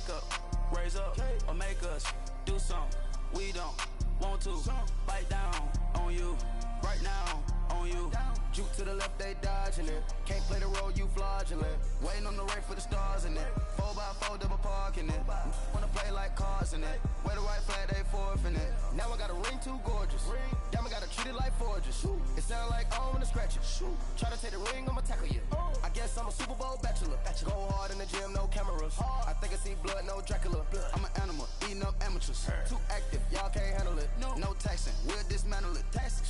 Wake up, raise up, or make us do something we don't want to. Bite down on you, right now on you. Juke to the left, they dodging it. Can't play the role, you fraudulent. Waiting on the right for the stars in it. 4x4 double parking it. Wanna play like cars in it. Wear the right flag, they forfeiting it. Now I got a ring too gorgeous. Damn, I gotta treat it like forges. It sound like I wanna scratch it. Try to take the ring, I'ma tackle you. I guess I'm a Super Bowl bachelor. Go hard in the gym, no cameras. I think I see blood, no Dracula. I'm an animal, eating up amateurs. Too active, y'all can't handle it. No taxing, we'll dismantle it.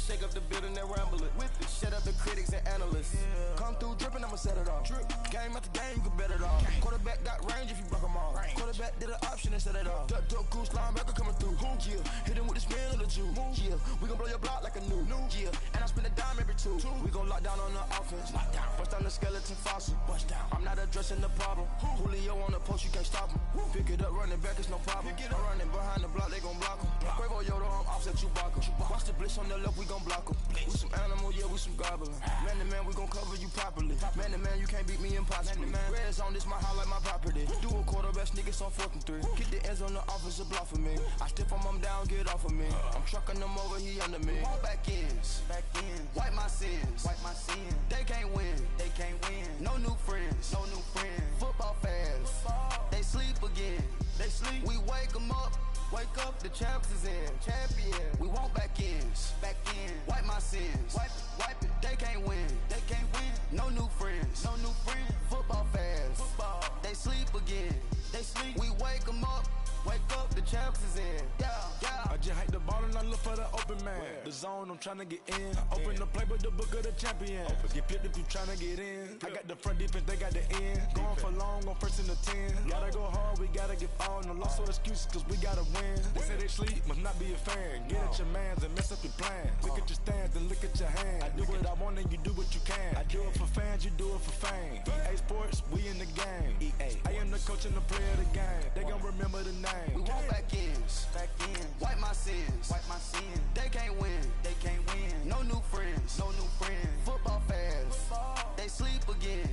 Shake up the building and ramble it. Shut up the critics and analysts. Come through dripping, I'ma set it off. Game after game, you can bet it off. Quarterback got range if you block them all. Quarterback did an option and set it off. Duck goose linebacker coming through. Yeah, hit him with the spin of the Jew. Yeah, we gon' blow your block like a new. Yeah, and I spend a dime every two. We gon' lock down on the offense. Bust down the skeleton fossil. I'm not addressing the problem. Julio on the post, you can't stop him. Pick it up, running back, it's no problem. I'm running behind the block, they gon' block him. Quavo Yoda, I'm offset Chewbacca. Watch the blitz on the left, we gon' block him. We some animal, yeah, we some goblin. Man to man, we gon' cover you properly. Man to man, you can't beat me impossibly. Red zone, this my highlight, my property. Do a quarterback, niggas on 4th and 3. Get the ends on the offensive block for me. I stiff him down, get off of me. I'm trucking them over, he under me. All back ends, wipe my sins, They can't win, No new friends, Football fans, they sleep again. We wake them up. Wake up, the champs is in. Champion. We want back ends. Wipe my sins. Wipe it. They can't win. No new friends. Football fans. They sleep again. We wake them up. Wake up, the champs is in. Yeah. I just hate the ball and I look for the open man. The zone, I'm trying to get in. Open the playbook, the book of the champion. Get flipped if you trying to get in. I got the front defense, they got the end. Going for long, on 1st and the 10. Gotta go hard, we gotta get all. No loss or excuses, cause we gotta win. They say they sleep, must not be a fan. Get at your mans and mess up your plans. Look at your stands and look at your hands. I do what I want and you do what you can. I do it for fans, you do it for fame. EA Sports, we in the game. I am the coach and the player of the game. They gon' remember the name. We want back ends. Wipe my sins. They can't win. No new friends. Football fans. They sleep again.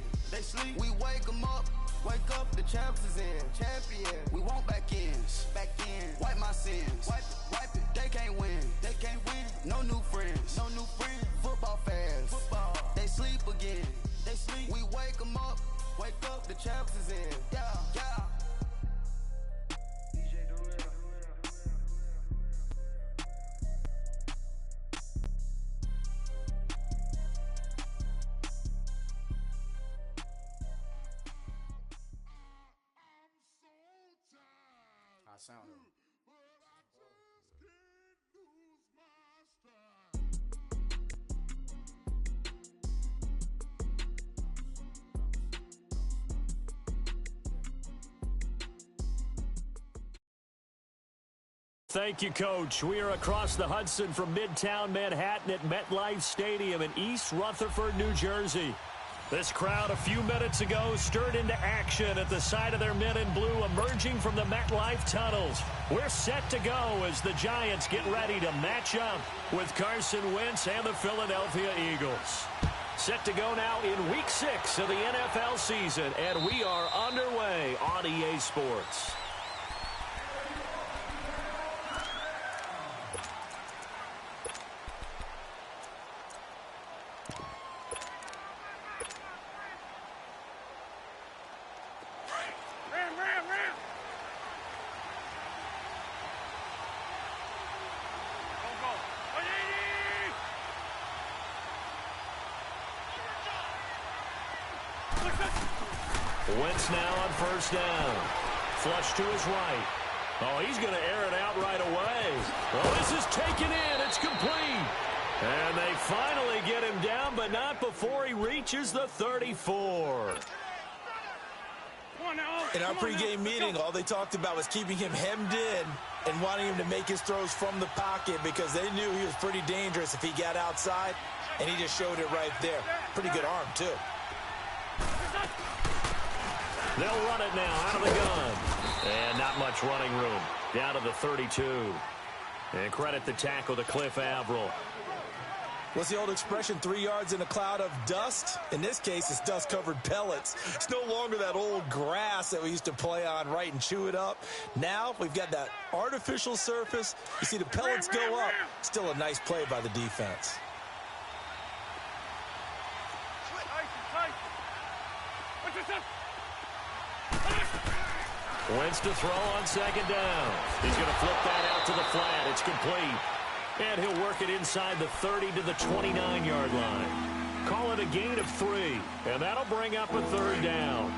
We wake them up. Wake up, the champs is in. Champion. We want back ends. Wipe my sins. Wipe it. They can't win. No new friends. Football fans. They sleep again. We wake them up. Wake up, the champs is in. Yeah. Sound him. Thank you, Coach. We are across the Hudson from Midtown Manhattan at MetLife Stadium in East Rutherford, New Jersey. This crowd a few minutes ago stirred into action at the side of their men in blue emerging from the MetLife tunnels. We're set to go as the Giants get ready to match up with Carson Wentz and the Philadelphia Eagles. Set to go now in Week 6 of the NFL season, and we are underway on EA Sports. Wentz now on first down. Flush to his right. Oh, he's going to air it out right away. Oh, this is taken in. It's complete. And they finally get him down, but not before he reaches the 34. In our pregame meeting, all they talked about was keeping him hemmed in and wanting him to make his throws from the pocket because they knew he was pretty dangerous if he got outside, and he just showed it right there. Pretty good arm, too. They'll run it now out of the gun. And not much running room. Down to the 32. And credit the tackle to Cliff Averill. What's the old expression, 3 yards in a cloud of dust? In this case, it's dust-covered pellets. It's no longer that old grass that we used to play on, right, and chew it up. Now we've got that artificial surface. You see the pellets go up. Still a nice play by the defense. Wentz to throw on second down. He's going to flip that out to the flat. It's complete. And he'll work it inside the 30 to the 29-yard line. Call it a gain of 3. And that'll bring up a third down.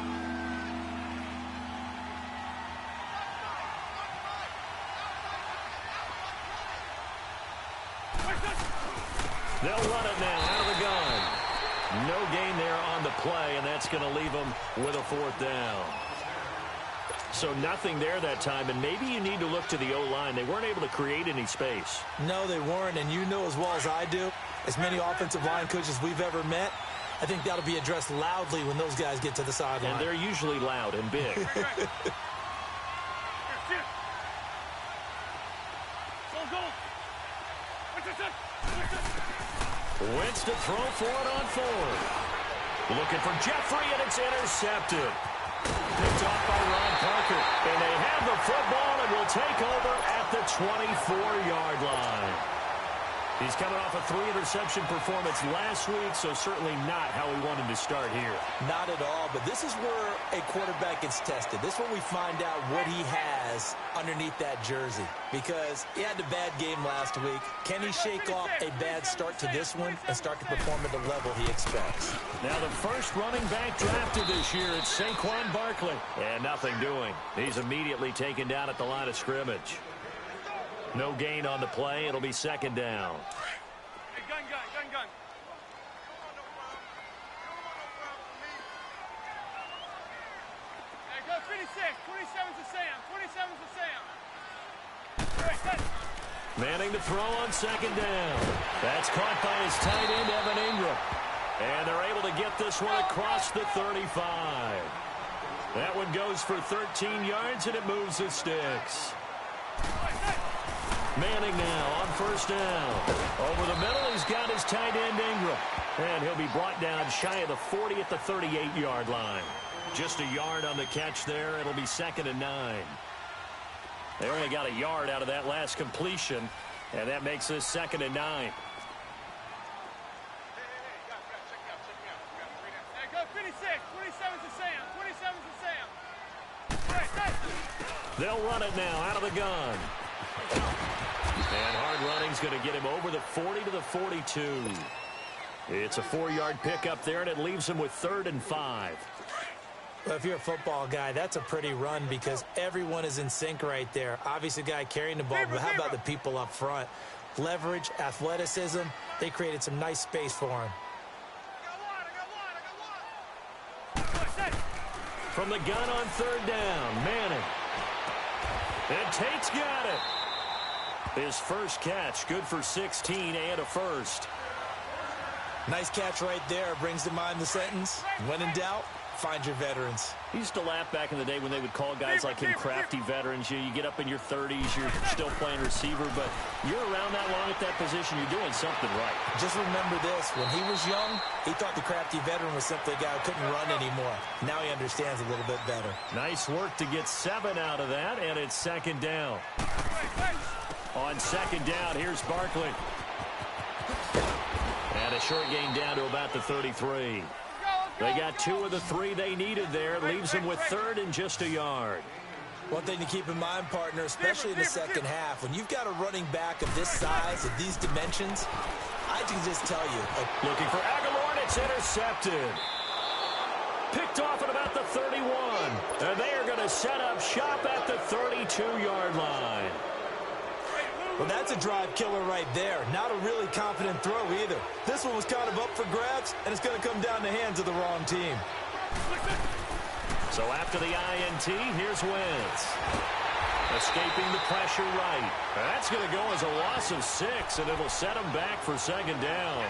They'll run it now out of the gun. No gain there on the play, and that's going to leave them with a fourth down. So nothing there that time, and maybe you need to look to the O-line. They weren't able to create any space. No, they weren't, and you know as well as I do, as many offensive line coaches we've ever met, I think that'll be addressed loudly when those guys get to the sideline. And they're usually loud and big. Wentz to throw for it on fourth. Looking for Jeffrey, and it's intercepted. Picked off by Ron Parker. And they have the football and will take over at the 24-yard line. He's coming off a 3-interception performance last week, so certainly not how we wanted to start here. Not at all, but this is where a quarterback gets tested. This is where we find out what he has underneath that jersey, because he had a bad game last week. Can he shake off a bad start to this one and start to perform at the level he expects? Now the first running back drafted this year, it's Saquon Barkley. And nothing doing. He's immediately taken down at the line of scrimmage. No gain on the play. It'll be second down. Hey, gun. Hey, go 56. 27's a Sam. 27's a Sam. Manning to throw on second down. That's caught by his tight end, Evan Ingram. And they're able to get this one across the 35. That one goes for 13 yards, and it moves the sticks. Manning now on first down. Over the middle, he's got his tight end, Ingram. And he'll be brought down shy of the 40 at the 38-yard line. Just a yard on the catch there. It'll be 2nd and 9. They only got a yard out of that last completion, and that makes this 2nd and 9. Hey, go 56. 27's a Sam. They'll run it now out of the gun. And hard running's going to get him over the 40 to the 42. It's a 4-yard pickup there, and it leaves him with 3rd and 5. Well, if you're a football guy, that's a pretty run because everyone is in sync right there. Obviously, the guy carrying the ball, but how about the people up front? Leverage, athleticism, they created some nice space for him. From the gun on 3rd down, Manning. And Tate's got it. His first catch, good for 16 and a first. Nice catch right there. Brings to mind the sentence, when in doubt, find your veterans. He used to laugh back in the day when they would call guys like him crafty veterans. You get up in your 30s, you're still playing receiver, but you're around that long at that position, you're doing something right. Just remember this, when he was young, he thought the crafty veteran was simply a guy who couldn't run anymore. Now he understands a little bit better. Nice work to get 7 out of that, and it's 2nd down. On 2nd down, here's Barkley. And a short gain down to about the 33. They got 2 of the 3 they needed there. Leaves them with 3rd and just a yard. One thing to keep in mind, partner, especially in the second half, when you've got a running back of this size, of these dimensions, I can just tell you. Looking for Aguilar, and it's intercepted. Picked off at about the 31. And they are going to set up shop at the 32-yard line. Well, that's a drive killer right there. Not a really confident throw either. This one was kind of up for grabs, and it's going to come down the hands of the wrong team. So after the INT, here's Wentz. Escaping the pressure right. That's going to go as a loss of 6, and it'll set him back for 2nd down.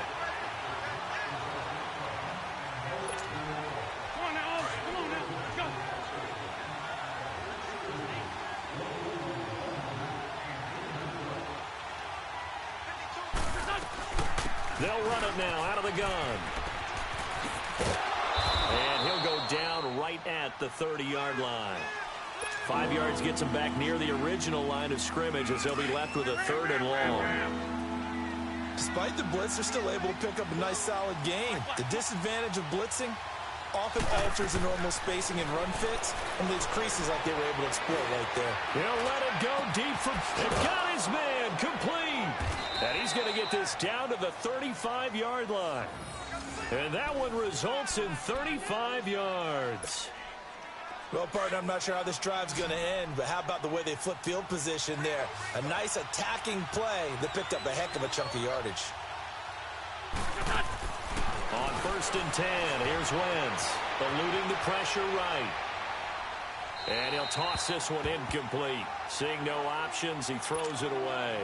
They'll run it now out of the gun. And he'll go down right at the 30-yard line. 5 yards gets him back near the original line of scrimmage as they'll be left with a 3rd and long. Despite the blitz, they're still able to pick up a nice, solid gain. The disadvantage of blitzing often alters the normal spacing and run fits, and leaves creases like they were able to exploit right there. He'll let it go deep from... And got his man complete. And he's going to get this down to the 35-yard line. And that one results in 35 yards. Well, partner, I'm not sure how this drive's going to end, but how about the way they flip field position there? A nice attacking play that picked up a heck of a chunk of yardage. On 1st and 10, here's Wentz, eluding the pressure right. And he'll toss this one incomplete. Seeing no options, he throws it away.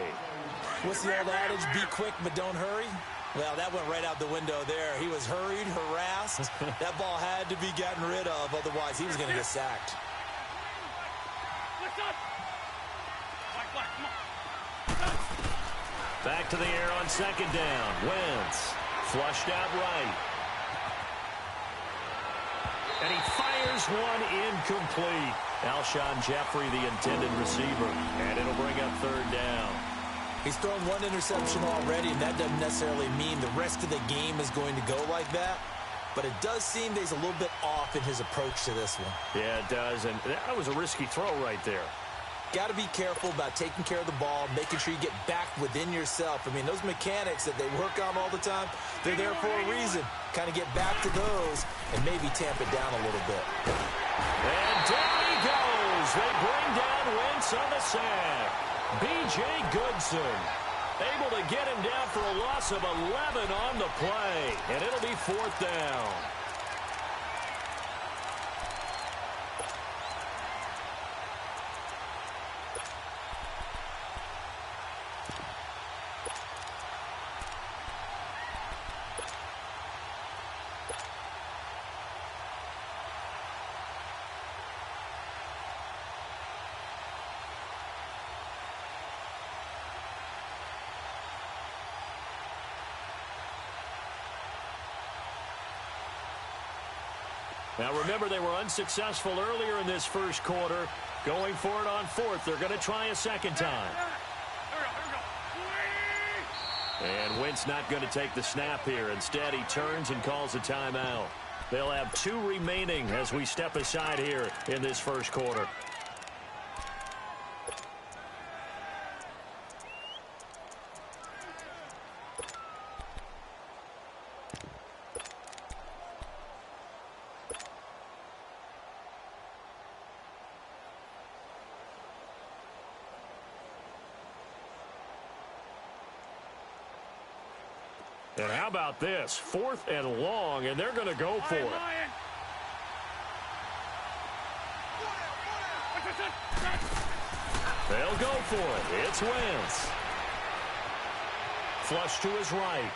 What's the old adage? Be quick, but don't hurry. Well, that went right out the window there. He was hurried, harassed. That ball had to be gotten rid of, otherwise he was going to get sacked. Back to the air on 2nd down. Wentz flushed out right. And he fires one incomplete. Alshon Jeffrey, the intended receiver. And it'll bring up 3rd down. He's thrown one interception already, and that doesn't necessarily mean the rest of the game is going to go like that. But it does seem that he's a little bit off in his approach to this one. Yeah, it does. And that was a risky throw right there. Got to be careful about taking care of the ball, making sure you get back within yourself. I mean, those mechanics that they work on all the time, they're there for a reason. Kind of get back to those and maybe tamp it down a little bit. And down he goes. They bring down Wentz on the sack. B.J. Goodson able to get him down for a loss of 11 on the play. And it'll be 4th down. Now, remember, they were unsuccessful earlier in this first quarter. Going for it on 4th. They're going to try a 2nd time. And Wentz not going to take the snap here. Instead, he turns and calls a timeout. They'll have 2 remaining as we step aside here in this first quarter. And how about this? 4th and long, and they're going to go for it. They'll go for it. It's Wentz. Flush to his right.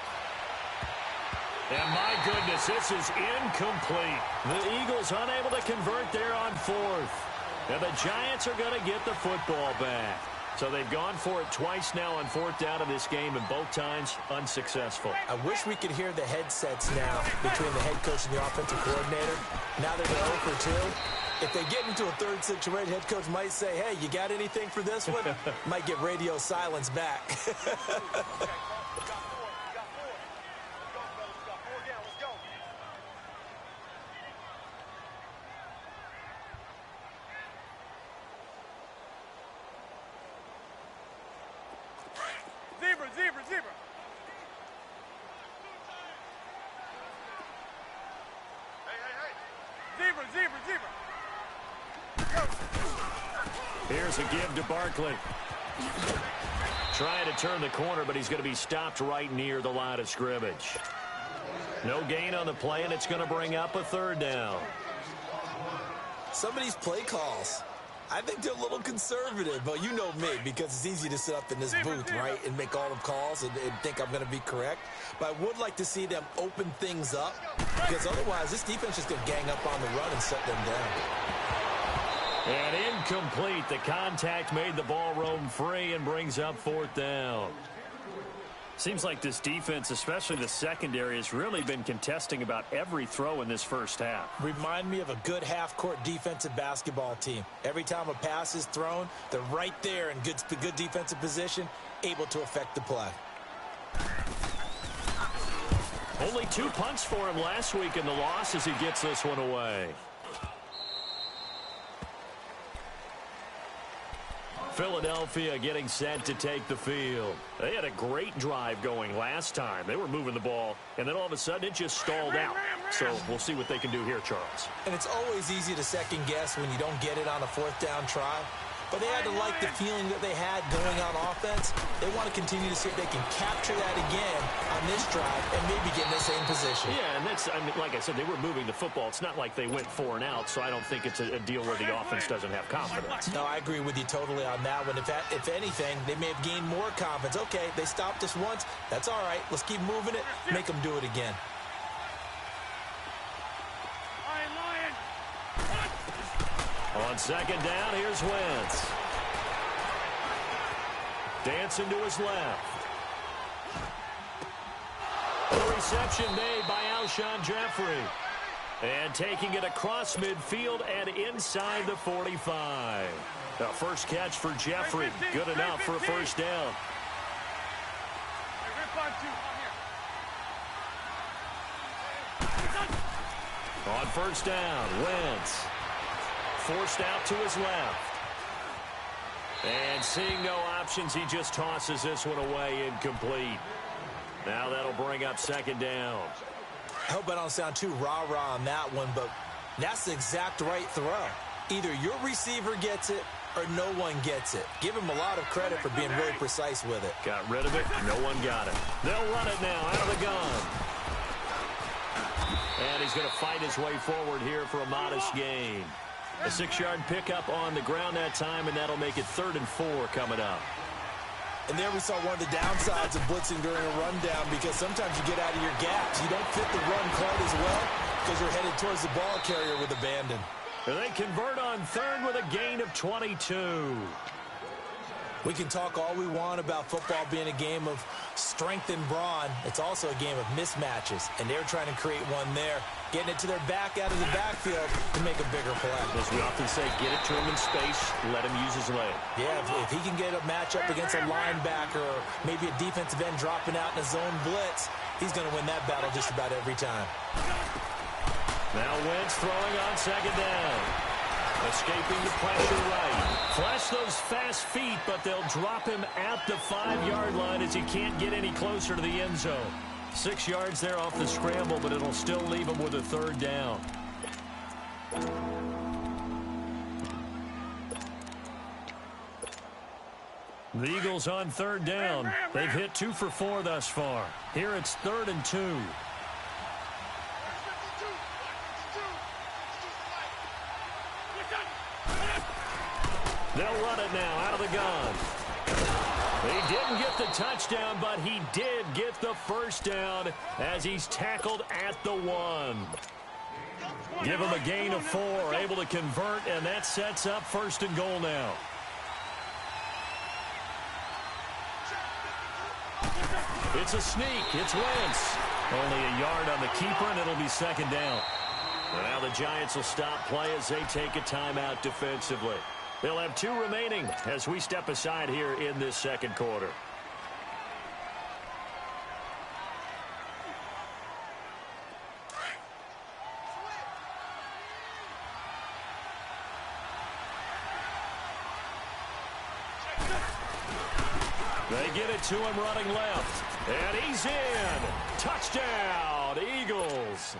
And my goodness, this is incomplete. The Eagles unable to convert there on 4th. And the Giants are going to get the football back. So they've gone for it twice now on 4th down in this game, and both times unsuccessful. I wish we could hear the headsets now between the head coach and the offensive coordinator. Now they're 0 for 2. If they get into a 3rd situation, head coach might say, hey, you got anything for this one? Might get radio silence back. Zebra. Hey. Zebra. Here's a give to Barkley. Trying to turn the corner, but he's going to be stopped right near the line of scrimmage. No gain on the play, and it's going to bring up a 3rd down. Some of these play calls, I think they're a little conservative, but you know me, because it's easy to sit up in this booth, right, and make all the calls and think I'm going to be correct. But I would like to see them open things up, because otherwise this defense is going to gang up on the run and shut them down. And incomplete. The contact made the ball roam free and brings up 4th down. Seems like this defense, especially the secondary, has really been contesting about every throw in this first half. Remind me of a good half-court defensive basketball team. Every time a pass is thrown, they're right there in good defensive position, able to affect the play. Only 2 punts for him last week in the loss as he gets this one away. Philadelphia getting set to take the field. They had a great drive going last time. They were moving the ball, and then all of a sudden it just stalled out. So we'll see what they can do here, Charles. And it's always easy to second guess when you don't get it on a 4th down try. But they had to like the feeling that they had going on offense. They want to continue to see if they can capture that again on this drive and maybe get in the same position. Yeah, and that's, I mean, like I said, they were moving the football. It's not like they went 4 and out, so I don't think it's a deal where the offense doesn't have confidence. No, I agree with you totally on that one. If anything, they may have gained more confidence. Okay, they stopped us once. That's all right. Let's keep moving it. Make them do it again. On second down, here's Wentz. Dancing to his left. The reception made by Alshon Jeffrey. And taking it across midfield and inside the 45. The first catch for Jeffrey. Good enough for a first down. On first down, Wentz. Forced out to his left. And seeing no options, he just tosses this one away incomplete. Now that'll bring up second down. I hope I don't sound too rah-rah on that one, but that's the exact right throw. Either your receiver gets it or no one gets it. Give him a lot of credit for being really precise with it. Got rid of it. No one got it. They'll run it now out of the gun. And he's going to fight his way forward here for a modest gain. A 6-yard pickup on the ground that time, and that'll make it 3rd and 4 coming up. And there we saw one of the downsides of blitzing during a rundown, because sometimes you get out of your gaps. You don't fit the run quite as well because you're headed towards the ball carrier with abandon. And they convert on 3rd with a gain of 22. We can talk all we want about football being a game of strength and brawn. It's also a game of mismatches, and they're trying to create one there, getting it to their back out of the backfield to make a bigger play. As we often say, get it to him in space, let him use his leg. Yeah, if he can get a matchup against a linebacker or maybe a defensive end dropping out in a zone blitz, he's going to win that battle just about every time. Now Wentz throwing on second down. Escaping the pressure right. Flash those fast feet, but they'll drop him at the 5-yard line as he can't get any closer to the end zone. 6 yards there off the scramble, but it'll still leave him with a 3rd down. The Eagles on 3rd down. They've hit 2 for 4 thus far. Here it's 3rd and 2. They'll run it now out of the gun. He didn't get the touchdown, but he did get the first down as he's tackled at the 1. Give him a gain of 4, able to convert, and that sets up 1st and goal now. It's a sneak. It's Wentz. Only a yard on the keeper, and it'll be 2nd down. Now the Giants will stop play as they take a timeout defensively. They'll have 2 remaining as we step aside here in this 2nd quarter. They get it to him running left. And he's in. Touchdown, Eagles.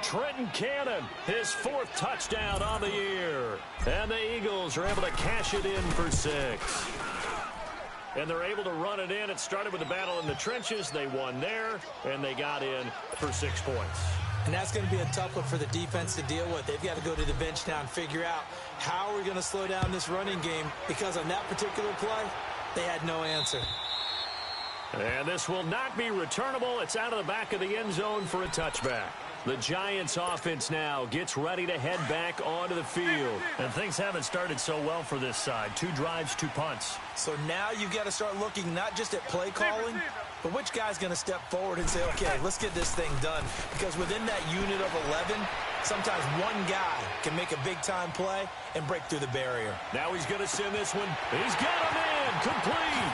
Trenton Cannon, his 4th touchdown on the year. And the Eagles are able to cash it in for 6. And they're able to run it in. It started with a battle in the trenches. They won there, and they got in for 6 points. And that's going to be a tough one for the defense to deal with. They've got to go to the bench now and figure out how are we going to slow down this running game, because on that particular play, they had no answer. And this will not be returnable. It's out of the back of the end zone for a touchback. The Giants offense now gets ready to head back onto the field. And things haven't started so well for this side. 2 drives, 2 punts. So now you've got to start looking not just at play calling, But which guy's going to step forward and say, okay, let's get this thing done? Because within that unit of 11, sometimes one guy can make a big-time play and break through the barrier. Now he's going to send this one. He's got him in. Complete.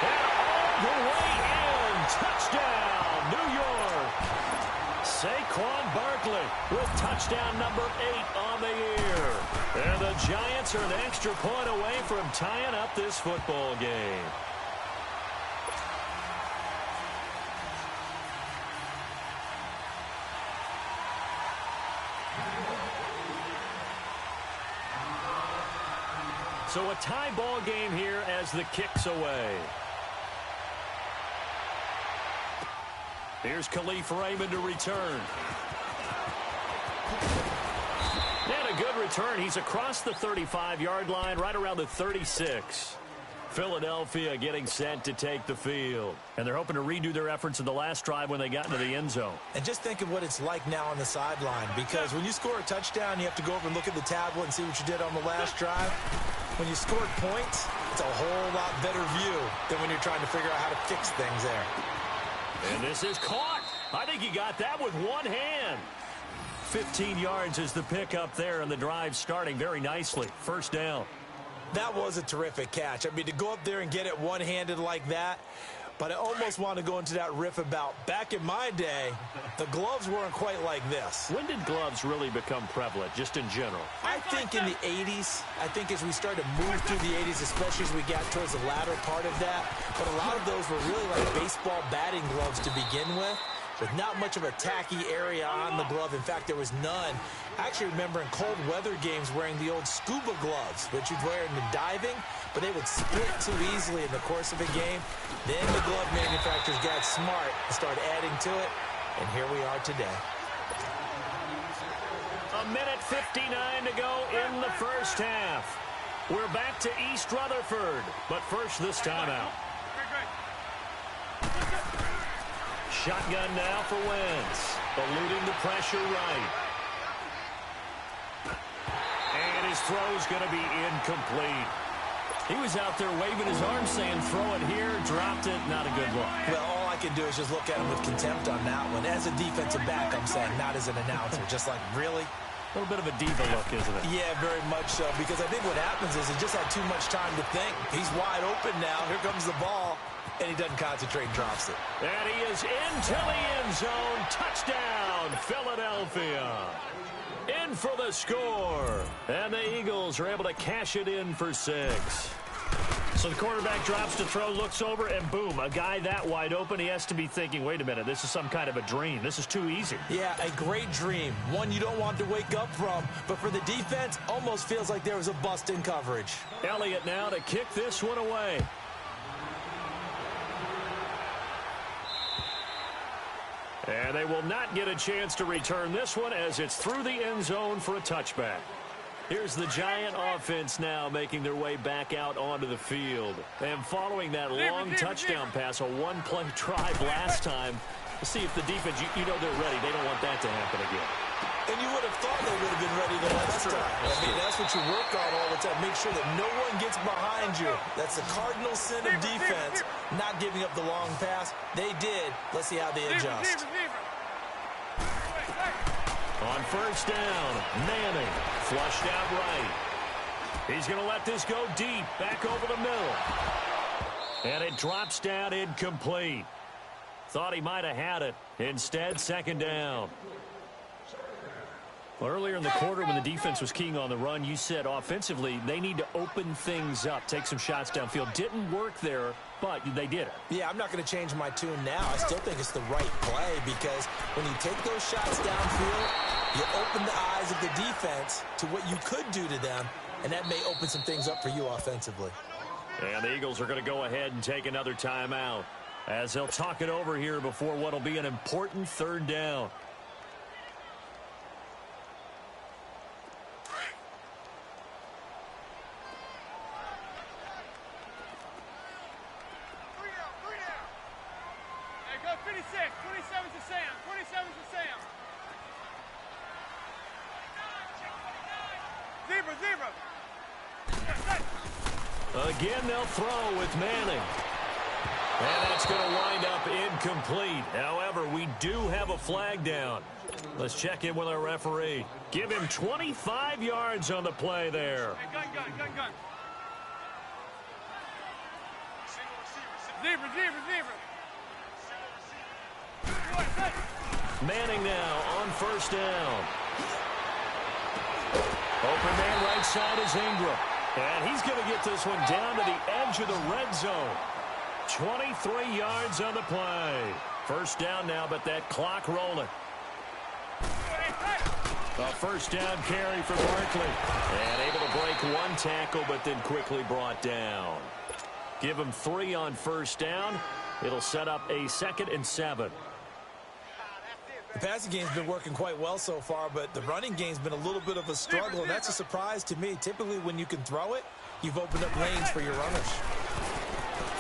And all the way in. Touchdown, New York. Saquon Barkley with touchdown number 8 on the year. And the Giants are an extra point away from tying up this football game. So a tie ball game here as the kick's away. Here's Khalif Raymond to return. And a good return. He's across the 35-yard line, right around the 36. Philadelphia getting set to take the field. And they're hoping to redo their efforts in the last drive when they got into the end zone. And just think of what it's like now on the sideline, because when you score a touchdown, you have to go over and look at the tablet and see what you did on the last drive. When you scored points, it's a whole lot better view than when you're trying to figure out how to fix things there. And this is caught. I think he got that with one hand. 15 yards is the pickup there, and the drive starting very nicely. First down. That was a terrific catch. I mean, to go up there and get it one-handed like that, but I almost want to go into that riff about back in my day, the gloves weren't quite like this. When did gloves really become prevalent, just in general? I think in the 80s. I think as we started to move through the 80s, especially as we got towards the latter part of that. But a lot of those were really like baseball batting gloves to begin with not much of a tacky area on the glove. In fact, there was none. I actually remember in cold weather games wearing the old scuba gloves, which you'd wear in the diving, but they would split too easily in the course of a game. Then the glove manufacturers got smart and started adding to it, and here we are today. A minute 59 to go in the first half. We're back to East Rutherford, but first this timeout. Shotgun now for Wentz, eluding the pressure right. And his throw's going to be incomplete. He was out there waving his arm saying, throw it here, dropped it, not a good look. Well, all I can do is just look at him with contempt on that one. As a defensive back, I'm saying, not as an announcer. Just like, really? A little bit of a diva look, isn't it? Yeah, very much so, because I think what happens is he just had too much time to think. He's wide open now. Here comes the ball, and he doesn't concentrate and drops it. And he is into the end zone. Touchdown, Philadelphia. In for the score. And the Eagles are able to cash it in for 6. So the quarterback drops to throw, looks over, and boom, a guy that wide open, he has to be thinking, wait a minute, this is some kind of a dream. This is too easy. Yeah, a great dream. One you don't want to wake up from. But for the defense, almost feels like there was a bust in coverage. Elliott now to kick this one away. And they will not get a chance to return this one as it's through the end zone for a touchback. Here's the Giant offense now making their way back out onto the field. And following that long touchdown pass, a one-play drive last time, we'll see if the defense, you know they're ready. They don't want that to happen again. And you would have thought they would have been ready the last time. I mean, that's what you work on all the time. Make sure that no one gets behind you. That's the cardinal sin of defense, not giving up the long pass. They did. Let's see how they adjust. On first down, Manning flushed out right. He's going to let this go deep, back over the middle. And it drops down incomplete. Thought he might have had it. Instead, second down. Well, earlier in the quarter when the defense was keying on the run, you said offensively they need to open things up, take some shots downfield. Didn't work there, but they did it. Yeah, I'm not going to change my tune now. I still think it's the right play because when you take those shots downfield, you open the eyes of the defense to what you could do to them, and that may open some things up for you offensively. And the Eagles are going to go ahead and take another timeout as they'll talk it over here before what will be an important third down. Again, they'll throw with Manning. And that's going to wind up incomplete. However, we do have a flag down. Let's check in with our referee. Give him 25 yards on the play there. Hey, gun. Receiver. Manning now on first down. Open man right side is Ingram. And he's going to get this one down to the edge of the red zone. 23 yards on the play. First down now, but that clock rolling. A first down carry for Barkley. And able to break one tackle, but then quickly brought down. Give him 3 on first down. It'll set up a 2nd and 7. The passing game's been working quite well so far, but the running game's been a little bit of a struggle, and that's a surprise to me. Typically, when you can throw it, you've opened up lanes for your runners.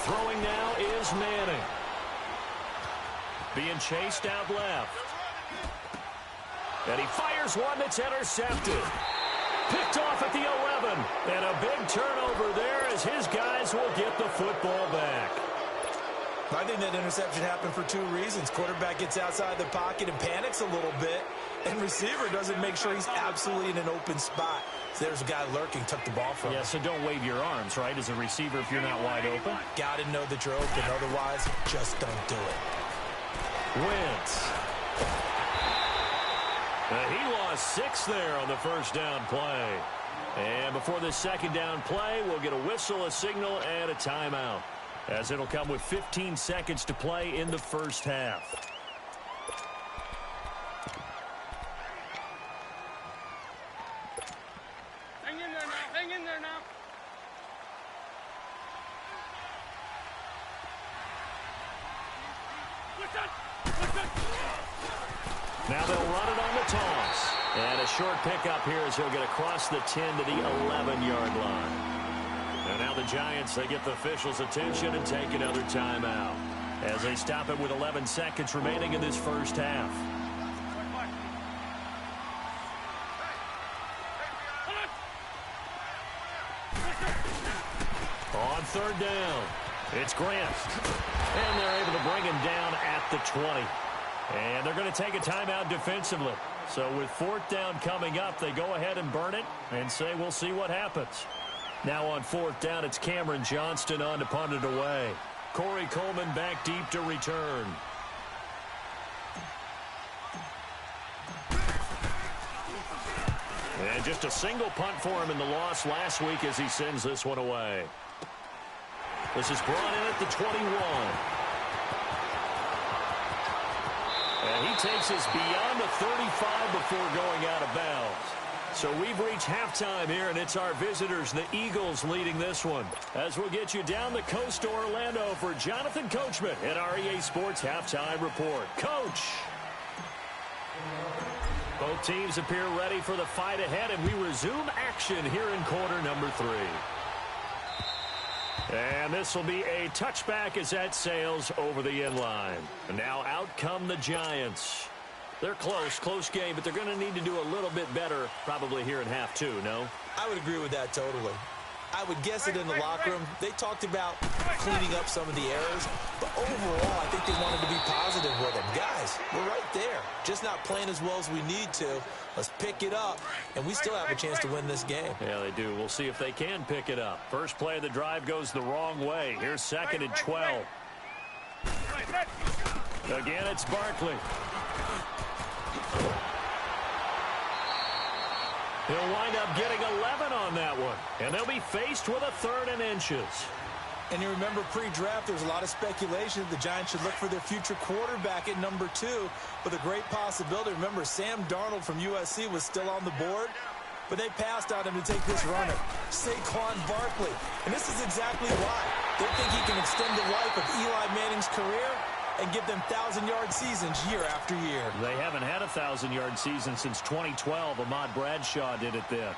Throwing now is Manning. Being chased out left. And he fires one that's intercepted. Picked off at the 11. And a big turnover there as his guys will get the football back. I think that interception happened for 2 reasons. Quarterback gets outside the pocket and panics a little bit, and receiver doesn't make sure he's absolutely in an open spot. So there's a guy lurking, took the ball from him. Yeah, so don't wave your arms, right, as a receiver if you're not wide open. Got to know that you're open. Otherwise, just don't do it. Wentz. He lost 6 there on the first down play. And before this second down play, we'll get a whistle, a signal, and a timeout, as it'll come with 15 seconds to play in the first half. Hang in there now. Now they'll run it on the toss. And a short pickup here as he'll get across the 10 to the 11-yard line. And now the Giants, they get the officials' attention and take another timeout as they stop it with 11 seconds remaining in this first half. On third down, it's Grant. And they're able to bring him down at the 20. And they're going to take a timeout defensively. So with 4th down coming up, they go ahead and burn it and say we'll see what happens. Now on 4th down, it's Cameron Johnston on to punt it away. Corey Coleman back deep to return. And just a single punt for him in the loss last week as he sends this one away. This is brought in at the 21. And he takes us beyond the 35 before going out of bounds. So we've reached halftime here, and it's our visitors, the Eagles, leading this one. As we'll get you down the coast to Orlando for Jonathan Coachman at our EA Sports Halftime Report. Coach! Both teams appear ready for the fight ahead, and we resume action here in quarter number 3. And this will be a touchback as that sails over the end line. And now out come the Giants. They're close game, but they're going to need to do a little bit better probably here in half 2, no? I would agree with that totally. I would guess it in the locker room. They talked about cleaning up some of the errors, but overall, I think they wanted to be positive with them. Guys, we're right there. Just not playing as well as we need to. Let's pick it up, and we still have a chance to win this game. Yeah, they do. We'll see if they can pick it up. First play of the drive goes the wrong way. Here's 2nd and 12. Again, it's Barkley. He'll wind up getting 11 on that one, and they'll be faced with a 3rd and inches. And you remember pre-draft, there was a lot of speculation that the Giants should look for their future quarterback at number 2 with a great possibility. Remember, Sam Darnold from USC was still on the board, but they passed on him to take this runner, Saquon Barkley. And this is exactly why. They think he can extend the life of Eli Manning's career and give them 1,000-yard seasons year after year. They haven't had a 1,000-yard season since 2012. Ahmad Bradshaw did it then.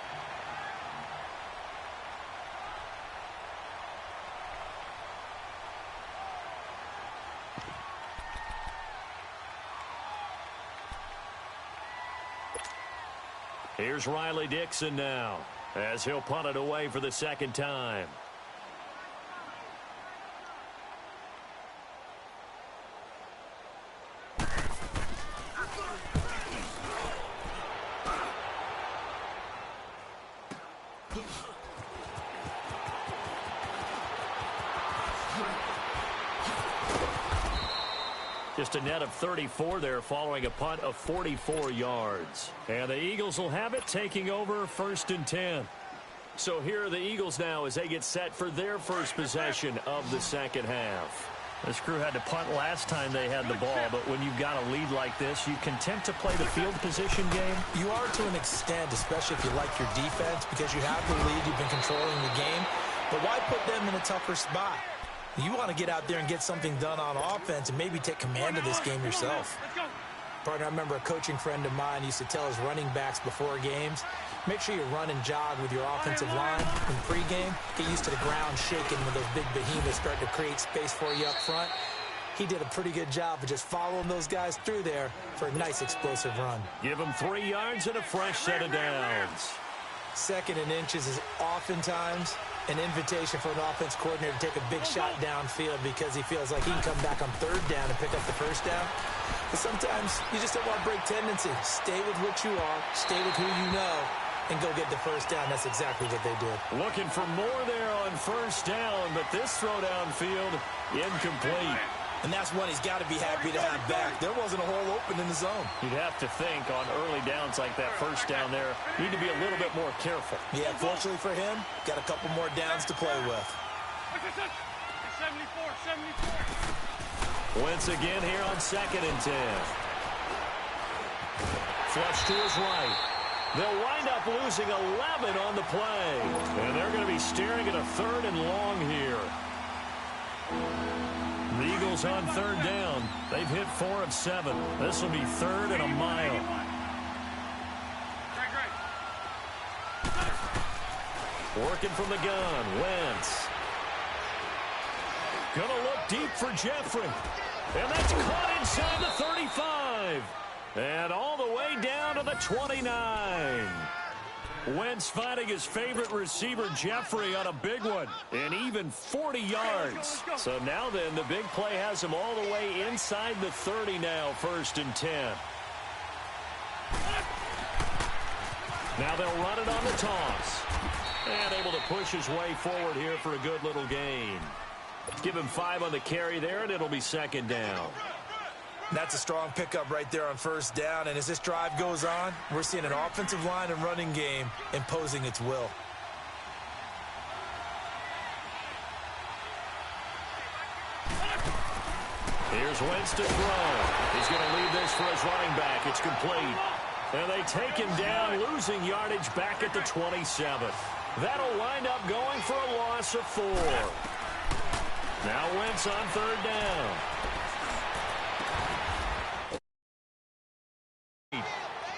Here's Riley Dixon now as he'll punt it away for the 2nd time. Just a net of 34 there following a punt of 44 yards. And the Eagles will have it, taking over 1st and 10. So here are the Eagles now as they get set for their first possession of the second half. This crew had to punt last time they had the ball, but when you've got a lead like this, you content to play the field position game? You are to an extent, especially if you like your defense, because you have the lead, you've been controlling the game. But why put them in a tougher spot? You want to get out there and get something done on offense and maybe take command of this game yourself. Partner, I remember a coaching friend of mine used to tell his running backs before games, make sure you run and jog with your offensive line in pregame. Get used to the ground shaking when those big behemoths start to create space for you up front. He did a pretty good job of just following those guys through there for a nice explosive run. Give him 3 yards and a fresh set of downs. 2nd and inches is oftentimes an invitation for an offense coordinator to take a big shot downfield because he feels like he can come back on 3rd down and pick up the 1st down. But sometimes you just don't want to break tendency. Stay with what you are, stay with who you know, and go get the 1st down. That's exactly what they did. Looking for more there on 1st down, but this throw downfield incomplete. And that's one he's got to be happy to have back. There wasn't a hole open in the zone. You'd have to think on early downs like that 1st down there, need to be a little bit more careful. Yeah, fortunately for him, got a couple more downs to play with. 74. Wentz again here on 2nd and 10. Flush to his right. They'll wind up losing 11 on the play. And they're going to be staring at a 3rd and long here. The Eagles on 3rd down. They've hit 4 of 7. This will be 3rd and a mile. Working from the gun, Wentz. Gonna look deep for Jeffrey. And that's caught inside the 35. And all the way down to the 29. Wentz finding his favorite receiver, Jeffrey, on a big one. And even 40 yards. So now then, the big play has him all the way inside the 30 now, 1st and 10. Now they'll run it on the toss. And able to push his way forward here for a good little gain. Give him 5 on the carry there, and it'll be 2nd down. That's a strong pickup right there on 1st down. And as this drive goes on, we're seeing an offensive line and running game imposing its will. Here's Wentz to throw. He's going to leave this for his running back. It's complete. And they take him down, losing yardage back at the 27th. That'll wind up going for a loss of 4. Now Wentz on 3rd down.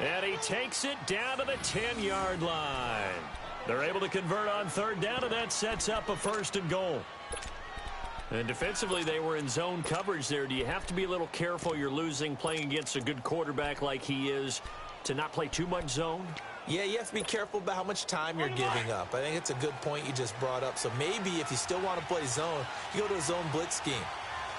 And he takes it down to the 10-yard line. They're able to convert on 3rd down, and that sets up a 1st and goal. And defensively, they were in zone coverage there. Do you have to be a little careful you're losing playing against a good quarterback like he is to not play too much zone? Yeah, you have to be careful about how much time you're giving up. I think it's a good point you just brought up. So maybe if you still want to play zone, you go to a zone blitz scheme.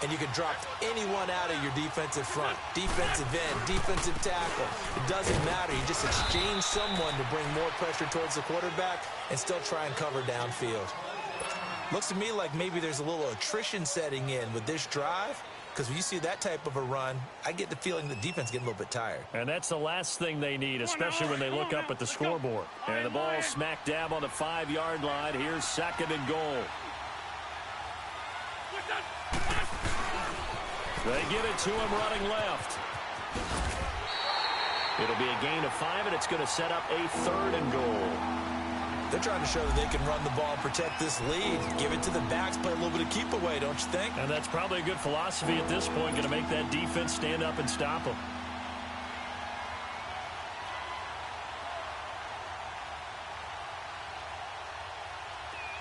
And you can drop anyone out of your defensive front. Defensive end, defensive tackle. It doesn't matter. You just exchange someone to bring more pressure towards the quarterback and still try and cover downfield. Looks to me like maybe there's a little attrition setting in with this drive. Because when you see that type of a run, I get the feeling the defense getting a little bit tired. And that's the last thing they need, especially when they look up at the scoreboard. And the ball smack dab on the 5-yard line. Here's 2nd and goal. They get it to him running left. It'll be a gain of 5, and it's going to set up a 3rd and goal. They're trying to show that they can run the ball and protect this lead. Give it to the backs, play a little bit of keep away, don't you think? And that's probably a good philosophy at this point, going to make that defense stand up and stop them.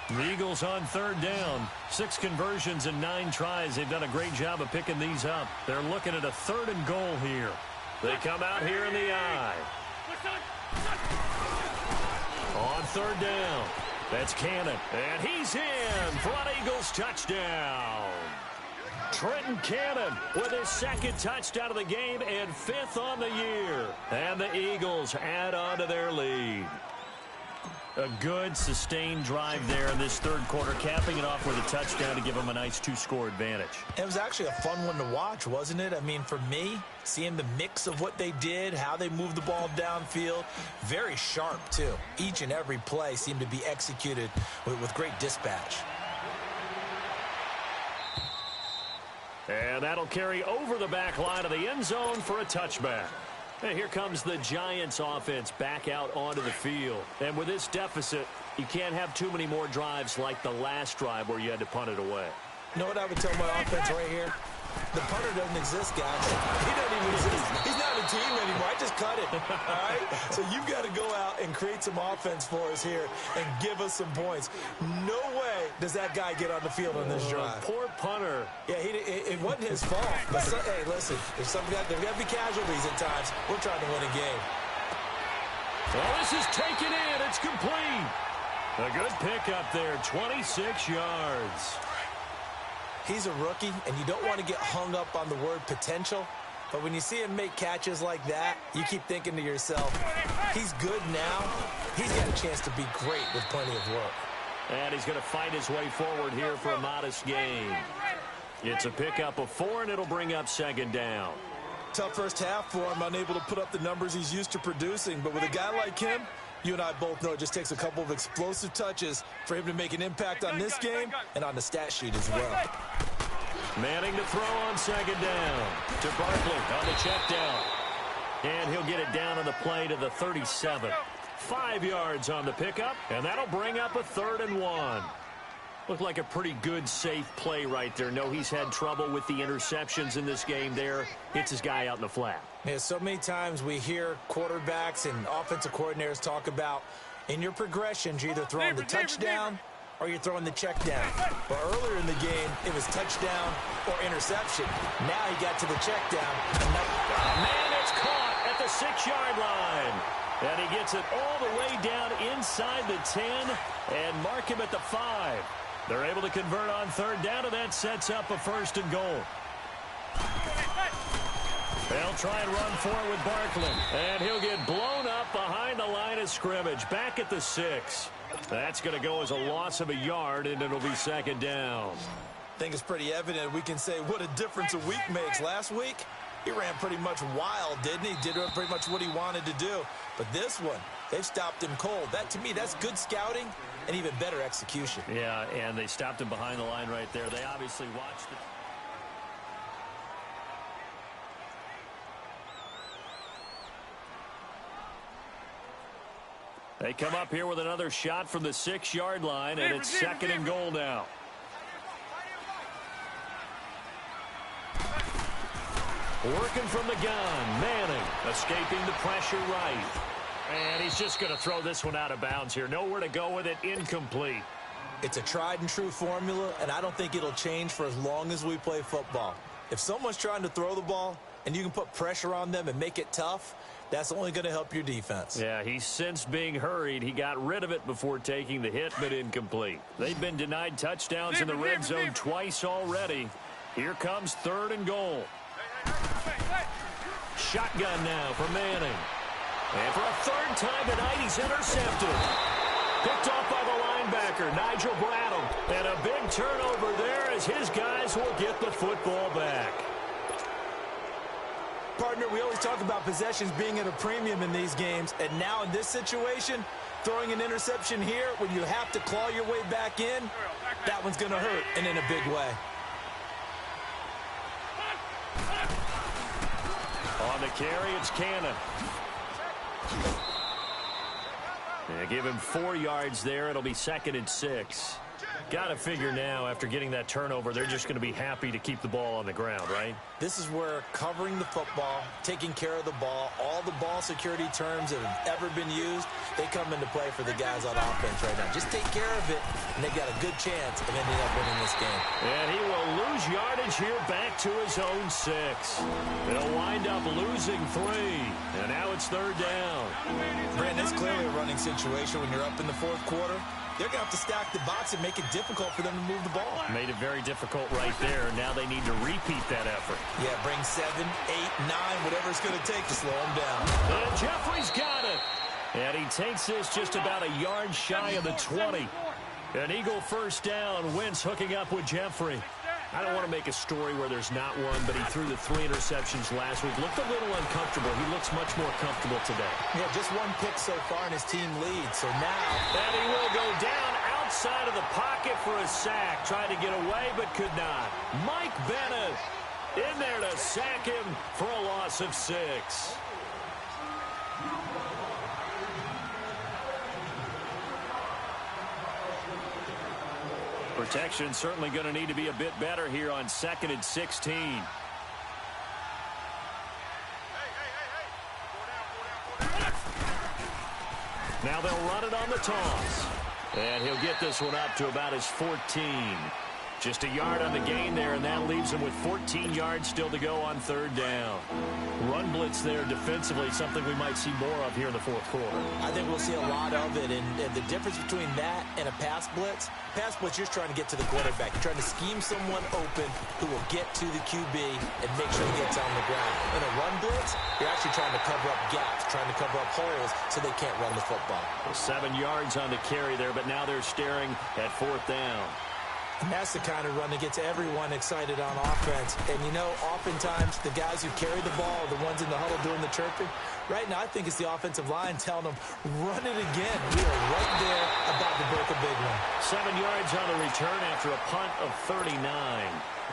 The Eagles on 3rd down. 6 conversions and 9 tries. They've done a great job of picking these up. They're looking at a 3rd and goal here. They come out here in the eye. On 3rd down. That's Cannon. And he's in for an Eagles touchdown. Trenton Cannon with his 2nd touchdown of the game and 5th on the year. And the Eagles add on to their lead. A good, sustained drive there in this third quarter, capping it off with a touchdown to give them a nice 2-score advantage. It was actually a fun one to watch, wasn't it? I mean, for me, seeing the mix of what they did, how they moved the ball downfield, very sharp, too. Each and every play seemed to be executed with great dispatch. And that'll carry over the back line of the end zone for a touchback. And here comes the Giants offense back out onto the field. And with this deficit, you can't have too many more drives like the last drive where you had to punt it away. You know what I would tell my offense right here? The punter doesn't exist, guys. He doesn't even exist. He's not a team anymore. I just cut it, all right? So you've got to go out and create some offense for us here and give us some points. No way does that guy get on the field on this drive. Poor punter. Yeah, it wasn't his fault. But hey, listen, there's got to be casualties at times. We're trying to win a game. Well, this is taken in. It's complete. A good pickup there, 26 yards. He's a rookie, and you don't want to get hung up on the word potential. But when you see him make catches like that, you keep thinking to yourself, he's good now. He's got a chance to be great with plenty of work. And he's going to fight his way forward here for a modest gain. It's a pickup of 4, and it'll bring up second down. Tough first half for him, unable to put up the numbers he's used to producing. But with a guy like him, you and I both know it just takes a couple of explosive touches for him to make an impact on this game and on the stat sheet as well. Manning to throw on second down to Barkley on the check down. And he'll get it down on the play to the 37. 5 yards on the pickup, and that'll bring up a 3rd and 1. Looked like a pretty good, safe play right there. No, he's had trouble with the interceptions in this game there. Hits his guy out in the flat. Yeah, so many times we hear quarterbacks and offensive coordinators talk about in your progressions, you're either throwing the touchdown or you're throwing the check down. But earlier in the game, it was touchdown or interception. Now he got to the check down. Man, it's caught at the 6-yard line. And he gets it all the way down inside the 10 and mark him at the 5. They're able to convert on 3rd down, and that sets up a 1st and goal. They'll try and run for it with Barkley. And he'll get blown up behind the line of scrimmage. Back at the 6. That's going to go as a loss of a yard, and it'll be 2nd down. I think it's pretty evident. We can say what a difference a week makes. Last week, he ran pretty much wild, didn't he? Did pretty much what he wanted to do. But this one, they've stopped him cold. That, to me, that's good scouting and even better execution. Yeah, and they stopped him behind the line right there. They obviously watched it. They come up here with another shot from the 6-yard line, and it's 2nd and goal now. Working from the gun, Manning escaping the pressure right. And he's just going to throw this one out of bounds here. Nowhere to go with it, incomplete. It's a tried and true formula, and I don't think it'll change for as long as we play football. If someone's trying to throw the ball and you can put pressure on them and make it tough, that's only going to help your defense. Yeah, he's since being hurried. He got rid of it before taking the hit, but incomplete. They've been denied touchdowns in the red zone twice already. Here comes 3rd and goal. Shotgun now for Manning. And for a 3rd time tonight, he's intercepted. Picked off by the linebacker, Nigel Bradham. And a big turnover there as his guys will get the football back. Partner, we always talk about possessions being at a premium in these games. And now in this situation, throwing an interception here when you have to claw your way back in, that one's going to hurt, and in a big way. On the carry, it's Cannon. Yeah, give him 4 yards there. It'll be 2nd and 6. Got to figure now, after getting that turnover, they're just going to be happy to keep the ball on the ground, right? This is where covering the football, taking care of the ball, all the ball security terms that have ever been used, they come into play for the guys on offense right now. Just take care of it, and they've got a good chance of ending up winning this game. And he will lose yardage here back to his own 6. They'll wind up losing 3. And now it's 3rd down. Brandon, it's clearly a running situation when you're up in the 4th quarter. They're going to have to stack the box and make it difficult for them to move the ball. Made it very difficult right there. Now they need to repeat that effort. Yeah, bring 7, 8, 9, whatever it's going to take to slow them down. And Jeffrey's got it. And he takes this just about a yard shy of the 20. An Eagle first down. Wentz hooking up with Jeffrey. I don't want to make a story where there's not one, but he threw the 3 interceptions last week. Looked a little uncomfortable. He looks much more comfortable today. Yeah, just one pick so far, and his team leads. So now... And he will go down outside of the pocket for a sack. Tried to get away, but could not. Mike Bennett in there to sack him for a loss of 6. Protection certainly going to need to be a bit better here on 2nd and 16. Now they'll run it on the toss. And he'll get this one up to about his 14. Just a yard on the gain there, and that leaves him with 14 yards still to go on 3rd down. Run blitz there defensively, something we might see more of here in the 4th quarter. I think we'll see a lot of it, and the difference between that and a pass blitz, you're just trying to get to the quarterback. You're trying to scheme someone open who will get to the QB and make sure he gets on the ground. In a run blitz, you're actually trying to cover up gaps, trying to cover up holes so they can't run the football. Well, 7 yards on the carry there, but now they're staring at 4th down. And that's the kind of run that gets everyone excited on offense. And, you know, oftentimes the guys who carry the ball are the ones in the huddle doing the chirping. Right now, I think it's the offensive line telling them, run it again. We are right there about to break a big one. 7 yards on the return after a punt of 39.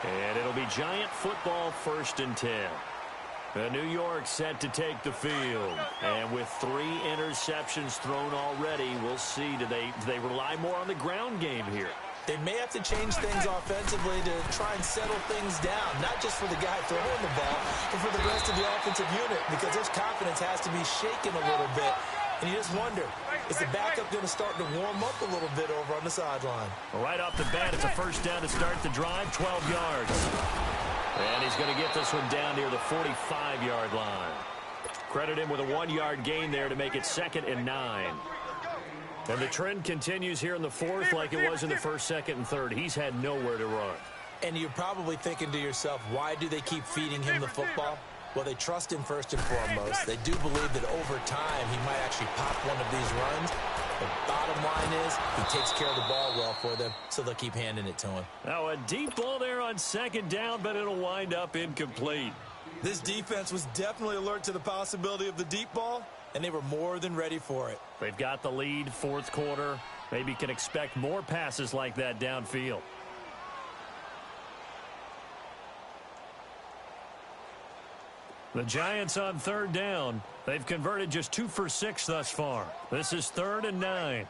And it'll be Giant football 1st and 10. New York set to take the field. And with 3 interceptions thrown already, we'll see, do they rely more on the ground game here? They may have to change things offensively to try and settle things down, not just for the guy throwing the ball, but for the rest of the offensive unit, because his confidence has to be shaken a little bit. And you just wonder, is the backup going to start to warm up a little bit over on the sideline? Right off the bat, it's a first down to start the drive, 12 yards. And he's going to get this one down near the 45-yard line. Credit him with a 1-yard gain there to make it 2nd and 9. And the trend continues here in the 4th like it was in the 1st, 2nd, and 3rd. He's had nowhere to run. And you're probably thinking to yourself, why do they keep feeding him the football? Well, they trust him first and foremost. They do believe that over time he might actually pop one of these runs. The bottom line is he takes care of the ball well for them, so they'll keep handing it to him. Now a deep ball there on 2nd down, but it'll wind up incomplete. This defense was definitely alert to the possibility of the deep ball, and they were more than ready for it. They've got the lead, 4th quarter. Maybe can expect more passes like that downfield. The Giants on 3rd down. They've converted just 2 for 6 thus far. This is 3rd and 9. Hey,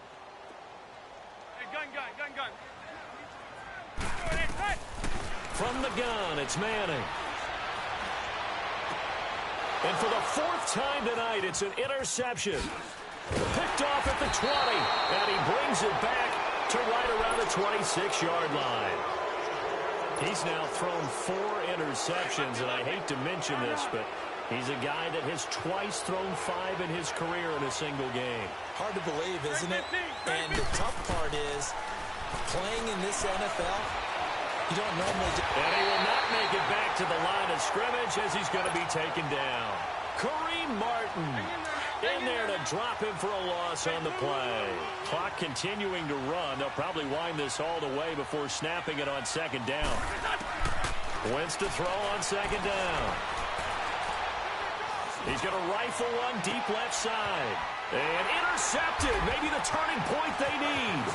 gun. Hey. From the gun, it's Manning. And for the 4th time tonight, it's an interception. Picked off at the 20, and he brings it back to right around the 26-yard line. He's now thrown 4 interceptions, and I hate to mention this, but he's a guy that has twice thrown 5 in his career in a single game. Hard to believe, isn't it? And the tough part is, playing in this NFL, you don't normally... And he will not make it back to the line of scrimmage as he's going to be taken down. Kareem Martin in there to drop him for a loss on the play. Clock continuing to run. They'll probably wind this all the way before snapping it on 2nd down. Wentz to throw on 2nd down. He's going to rifle one deep left side. And intercepted. Maybe the turning point they need.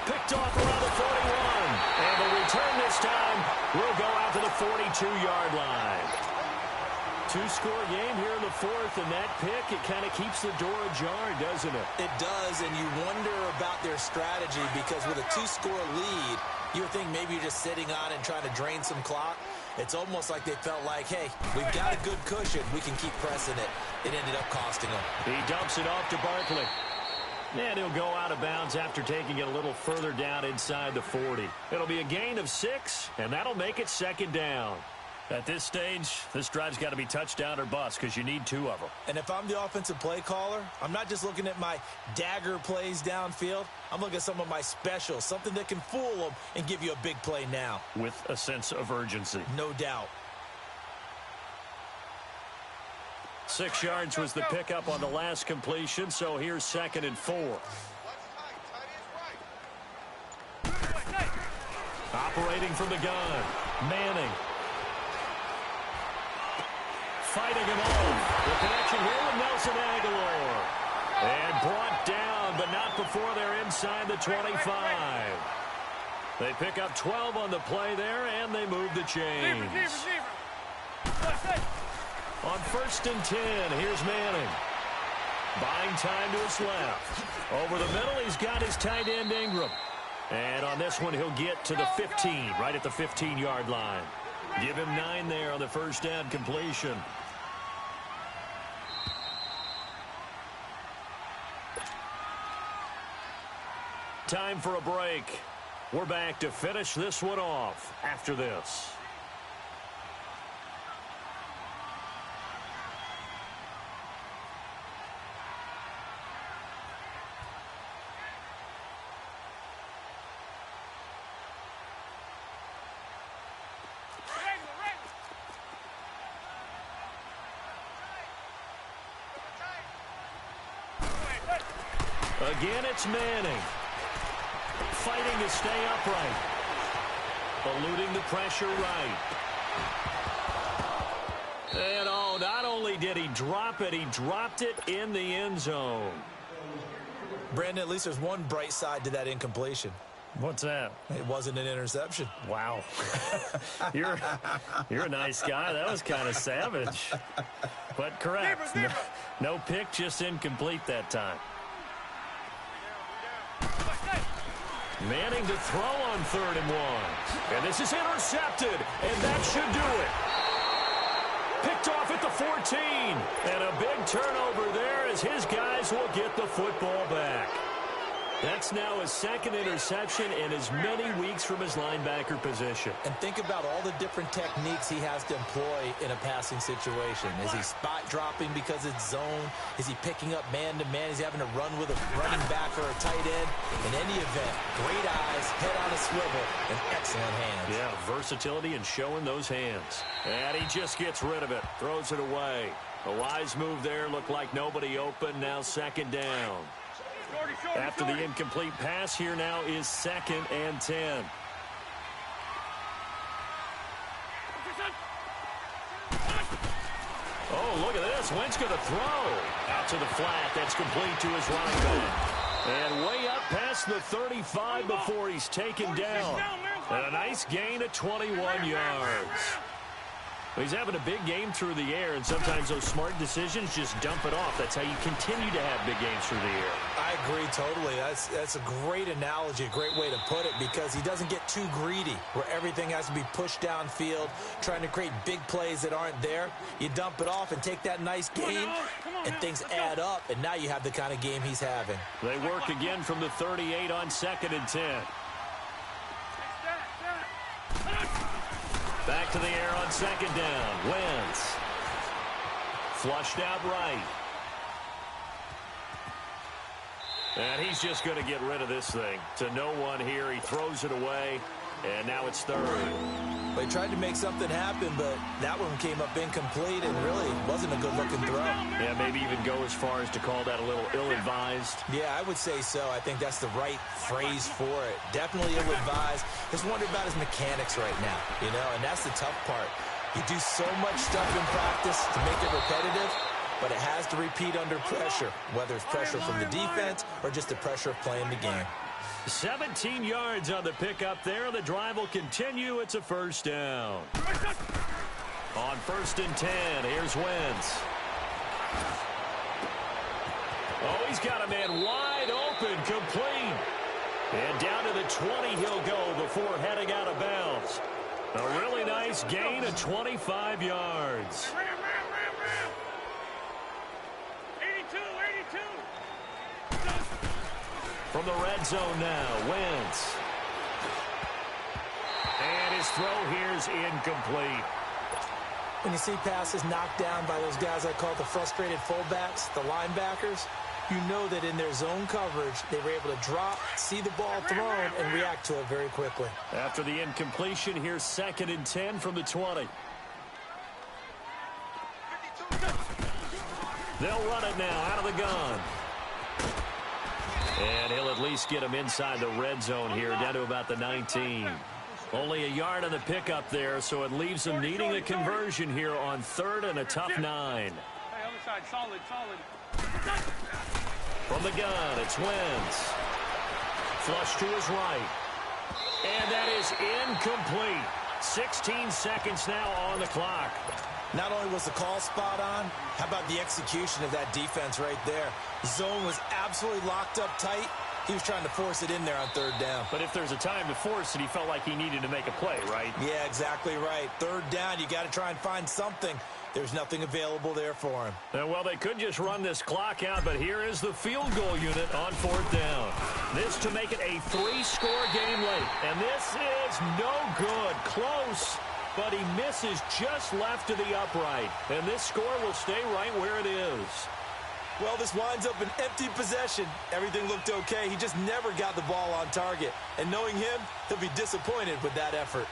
Picked off around the 41. And the return this time will go out to the 42-yard line. 2-score game here in the 4th, and that pick, it kind of keeps the door ajar, doesn't it? It does, and you wonder about their strategy because with a 2-score lead, you would think maybe you're just sitting on and trying to drain some clock. It's almost like they felt like, hey, we've got a good cushion. We can keep pressing it. It ended up costing them. He dumps it off to Barkley. And he'll go out of bounds after taking it a little further down inside the 40. It'll be a gain of 6, and that'll make it 2nd down. At this stage, this drive's got to be touchdown or bust because you need 2 of them. And if I'm the offensive play caller, I'm not just looking at my dagger plays downfield. I'm looking at some of my specials, something that can fool them and give you a big play now. With a sense of urgency. No doubt. 6 yards was the pickup on the last completion, so here's 2nd and 4. Operating from the gun, Manning. Fighting him home. The connection here with Nelson Aguilar. And brought down, but not before they're inside the 25. They pick up 12 on the play there, and they move the chains. On 1st and 10, here's Manning. Buying time to his left. Over the middle, he's got his tight end Ingram. And on this one, he'll get to the 15, right at the 15-yard line. Give him 9 there on the first down completion. Time for a break. We're back to finish this one off after this. Again, it's Manning. Fighting to stay upright. Eluding the pressure right. And oh, not only did he drop it, he dropped it in the end zone. Brandon, at least there's one bright side to that incompletion. What's that? It wasn't an interception. Wow. You're a nice guy. That was kind of savage. But correct. No pick, just incomplete that time. Manning to throw on 3rd and 1. And this is intercepted, and that should do it. Picked off at the 14. And a big turnover there as his guys will get the football back. That's now his 2nd interception in as many weeks from his linebacker position. And think about all the different techniques he has to employ in a passing situation. Is he spot dropping because it's zone? Is he picking up man-to-man? Is he having to run with a running back or a tight end? In any event, great eyes, head on a swivel, and excellent hands. Yeah, versatility and showing those hands. And he just gets rid of it, throws it away. A wise move there, looked like nobody open, now 2nd down. After the incomplete pass, here now is 2nd and 10. Oh, look at this. Wentz going to throw. Out to the flat. That's complete to his running back. And way up past the 35 before he's taken down. And a nice gain of 21 yards. He's having a big game through the air, and sometimes those smart decisions just dump it off. That's how you continue to have big games through the air. I agree totally. That's a great analogy, a great way to put it, because he doesn't get too greedy where everything has to be pushed downfield, trying to create big plays that aren't there. You dump it off and take that nice gain, and things add up, and now you have the kind of game he's having. They work again from the 38 on 2nd and 10. Back to the air on 2nd down. Wentz. Flushed out right. And he's just going to get rid of this thing. To no one here. He throws it away. And now it's 3rd. They tried to make something happen, but that one came up incomplete and really wasn't a good-looking throw. Yeah, maybe even go as far as to call that a little ill-advised. Yeah, I would say so. I think that's the right phrase for it. Definitely ill-advised. Just wonder about his mechanics right now, and that's the tough part. You do so much stuff in practice to make it repetitive, but it has to repeat under pressure, whether it's pressure from the defense or just the pressure of playing the game. 17 yards on the pickup there. The drive will continue. It's a 1st down. On 1st and 10, here's Wentz. Oh, he's got a man wide open, complete. And down to the 20 he'll go before heading out of bounds. A really nice gain of 25 yards. 82. From the red zone now, Wentz. And his throw here's incomplete. When you see passes knocked down by those guys I call the frustrated fullbacks, the linebackers, you know that in their zone coverage, they were able to drop, see the ball thrown, and react to it very quickly. After the incompletion, here's 2nd and 10 from the 20. They'll run it now out of the gun. And he'll at least get him inside the red zone here, down to about the 19. Only a yard on the pickup there, so it leaves them needing a conversion here on 3rd and a tough 9. Hey, other side, solid. From the gun, it's Wentz. Flush to his right. And that is incomplete. 16 seconds now on the clock. Not only was the call spot on, how about the execution of that defense right there? The zone was absolutely locked up tight. He was trying to force it in there on 3rd down. But if there's a time to force it, he felt like he needed to make a play, right? Yeah, exactly right. 3rd down, you got to try and find something. There's nothing available there for him. Well, they could just run this clock out, but here is the field goal unit on 4th down. This to make it a 3-score game late. And this is no good. Close, but he misses just left to the upright. And this score will stay right where it is. Well, this winds up an empty possession. Everything looked okay. He just never got the ball on target. And knowing him, he'll be disappointed with that effort.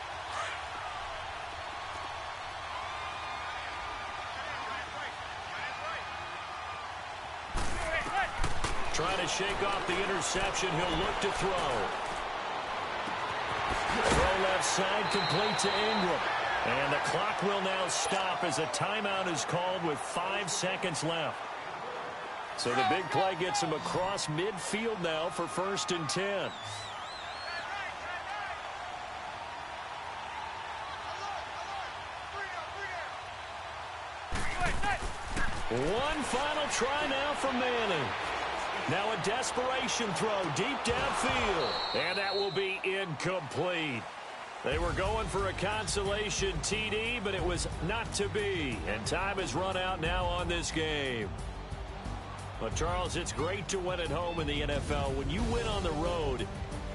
Trying to shake off the interception. He'll look to throw. Throw left side, complete to Ingram. And the clock will now stop as a timeout is called with 5 seconds left. So the big play gets him across midfield now for 1st and 10. One final try now from Manning. Now a desperation throw deep downfield. And that will be incomplete. They were going for a consolation TD, but it was not to be. And time has run out now on this game. But, Charles, it's great to win at home in the NFL. When you win on the road,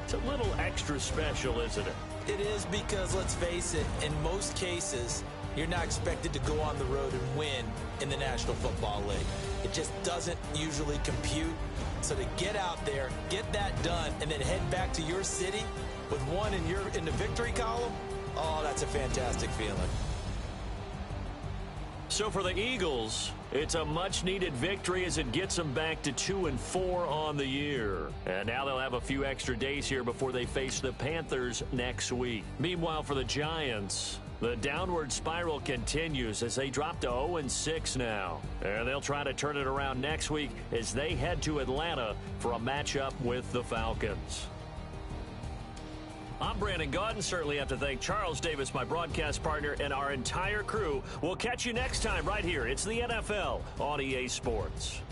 it's a little extra special, isn't it? It is because, let's face it, in most cases, you're not expected to go on the road and win in the National Football League. It just doesn't usually compute. So to get out there, get that done, and then head back to your city with one in the victory column, oh, that's a fantastic feeling. So for the Eagles, it's a much-needed victory as it gets them back to 2-4 on the year. And now they'll have a few extra days here before they face the Panthers next week. Meanwhile, for the Giants, the downward spiral continues as they drop to 0-6 now. And they'll try to turn it around next week as they head to Atlanta for a matchup with the Falcons. I'm Brandon Gaudin. Certainly have to thank Charles Davis, my broadcast partner, and our entire crew. We'll catch you next time right here. It's the NFL on EA Sports.